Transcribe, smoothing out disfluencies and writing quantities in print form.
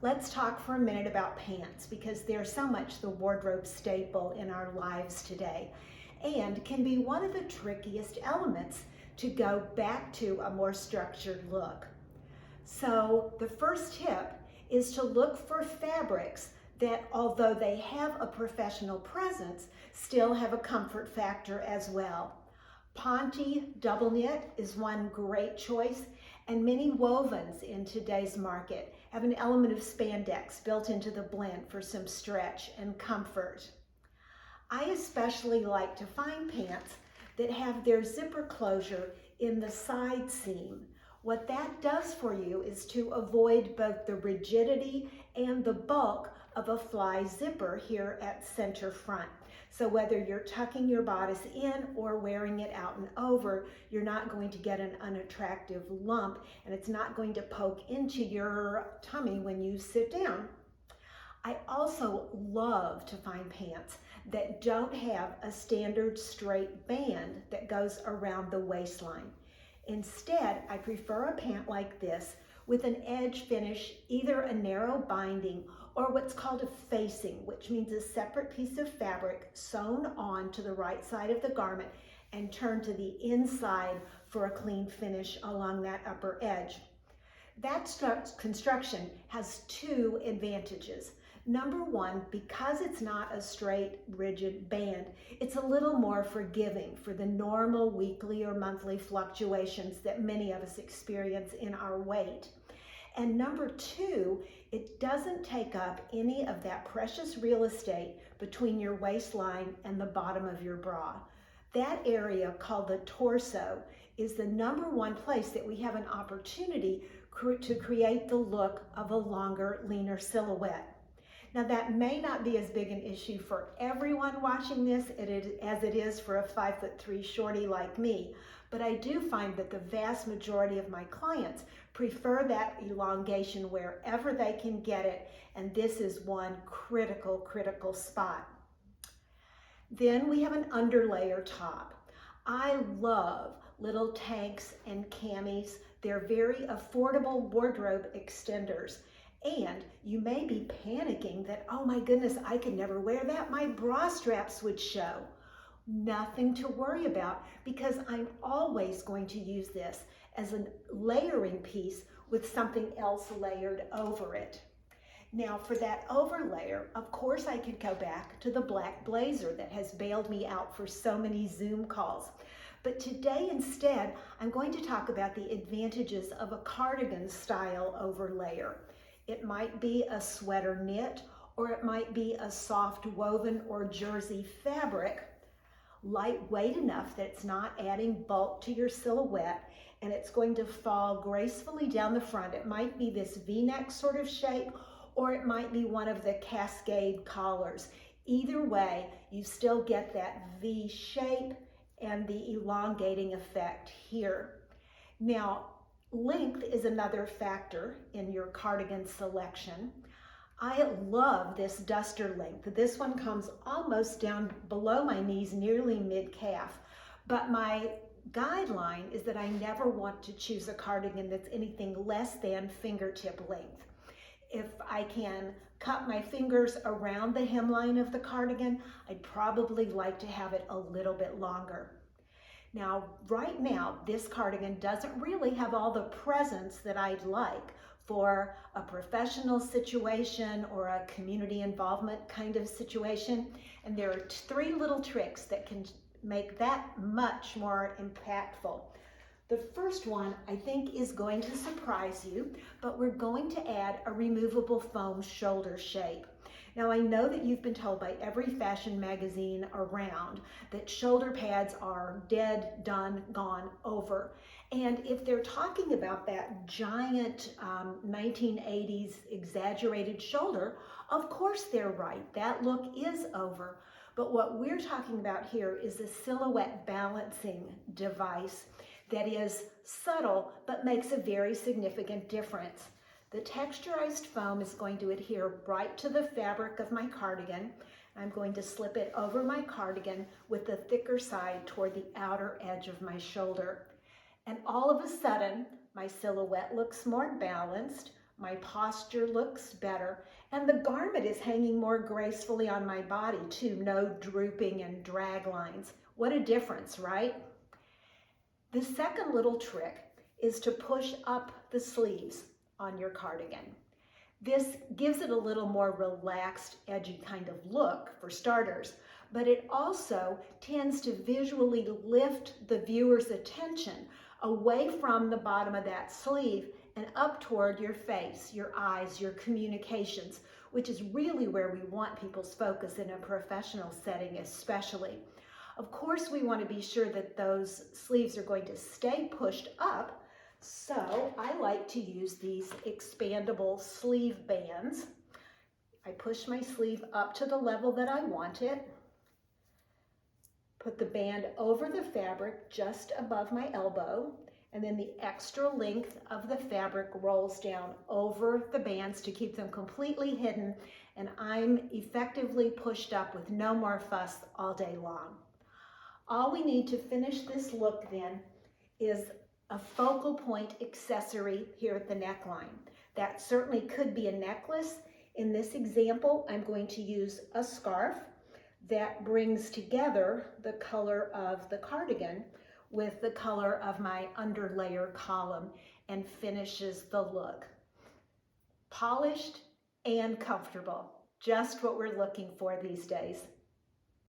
let's talk for a minute about pants because they're so much the wardrobe staple in our lives today and can be one of the trickiest elements to go back to a more structured look. So the first tip is to look for fabrics that, although they have a professional presence, still have a comfort factor as well. Ponte double knit is one great choice, and many wovens in today's market have an element of spandex built into the blend for some stretch and comfort. I especially like to find pants that have their zipper closure in the side seam. What that does for you is to avoid both the rigidity and the bulk of a fly zipper here at center front. So whether you're tucking your bodice in or wearing it out and over, you're not going to get an unattractive lump, and it's not going to poke into your tummy when you sit down. I also love to find pants that don't have a standard straight band that goes around the waistline. Instead, I prefer a pant like this with an edge finish, either a narrow binding or what's called a facing, which means a separate piece of fabric sewn on to the right side of the garment and turned to the inside for a clean finish along that upper edge. That construction has two advantages. Number one, because it's not a straight, rigid band, it's a little more forgiving for the normal weekly or monthly fluctuations that many of us experience in our weight. And number two, it doesn't take up any of that precious real estate between your waistline and the bottom of your bra. That area, called the torso, is the number one place that we have an opportunity to create the look of a longer, leaner silhouette. Now, that may not be as big an issue for everyone watching this as it is for a 5'3" shorty like me, but I do find that the vast majority of my clients prefer that elongation wherever they can get it, and this is one critical spot. Then we have an underlayer top. I love little tanks and camis. They're very affordable wardrobe extenders. And you may be panicking that, oh my goodness, I can never wear that. My bra straps would show. Nothing to worry about, because I'm always going to use this as a layering piece with something else layered over it. Now for that overlayer, of course I could go back to the black blazer that has bailed me out for so many Zoom calls. But today instead, I'm going to talk about the advantages of a cardigan style overlayer. It might be a sweater knit, or it might be a soft woven or jersey fabric, lightweight enough that it's not adding bulk to your silhouette, and it's going to fall gracefully down the front. It might be this V-neck sort of shape, or it might be one of the cascade collars. Either way, you still get that V shape and the elongating effect here. Now, length is another factor in your cardigan selection. I love this duster length. This one comes almost down below my knees, nearly mid-calf. But my guideline is that I never want to choose a cardigan that's anything less than fingertip length. If I can cut my fingers around the hemline of the cardigan, I'd probably like to have it a little bit longer. Now, right now, this cardigan doesn't really have all the presence that I'd like for a professional situation or a community involvement kind of situation. And there are three little tricks that can make that much more impactful. The first one, I think, is going to surprise you, but we're going to add a removable foam shoulder shape. Now, I know that you've been told by every fashion magazine around that shoulder pads are dead, done, gone, over. And if they're talking about that giant 1980s exaggerated shoulder, of course they're right. That look is over. But what we're talking about here is a silhouette balancing device that is subtle but makes a very significant difference. The texturized foam is going to adhere right to the fabric of my cardigan. I'm going to slip it over my cardigan with the thicker side toward the outer edge of my shoulder. And all of a sudden, my silhouette looks more balanced, My posture looks better, and the garment is hanging more gracefully on my body too. No drooping and drag lines. What a difference, right? The second little trick is to push up the sleeves on your cardigan. This gives it a little more relaxed, edgy kind of look for starters, but it also tends to visually lift the viewer's attention away from the bottom of that sleeve and up toward your face, your eyes, your communications, which is really where we want people's focus in a professional setting especially. Of course, we want to be sure that those sleeves are going to stay pushed up, so I like to use these expandable sleeve bands. I push my sleeve up to the level that I want it, put the band over the fabric just above my elbow, and then the extra length of the fabric rolls down over the bands to keep them completely hidden, and I'm effectively pushed up with no more fuss all day long. All we need to finish this look then is a focal point accessory here at the neckline. That certainly could be a necklace. In this example, I'm going to use a scarf that brings together the color of the cardigan with the color of my underlayer column and finishes the look. Polished and comfortable, just what we're looking for these days.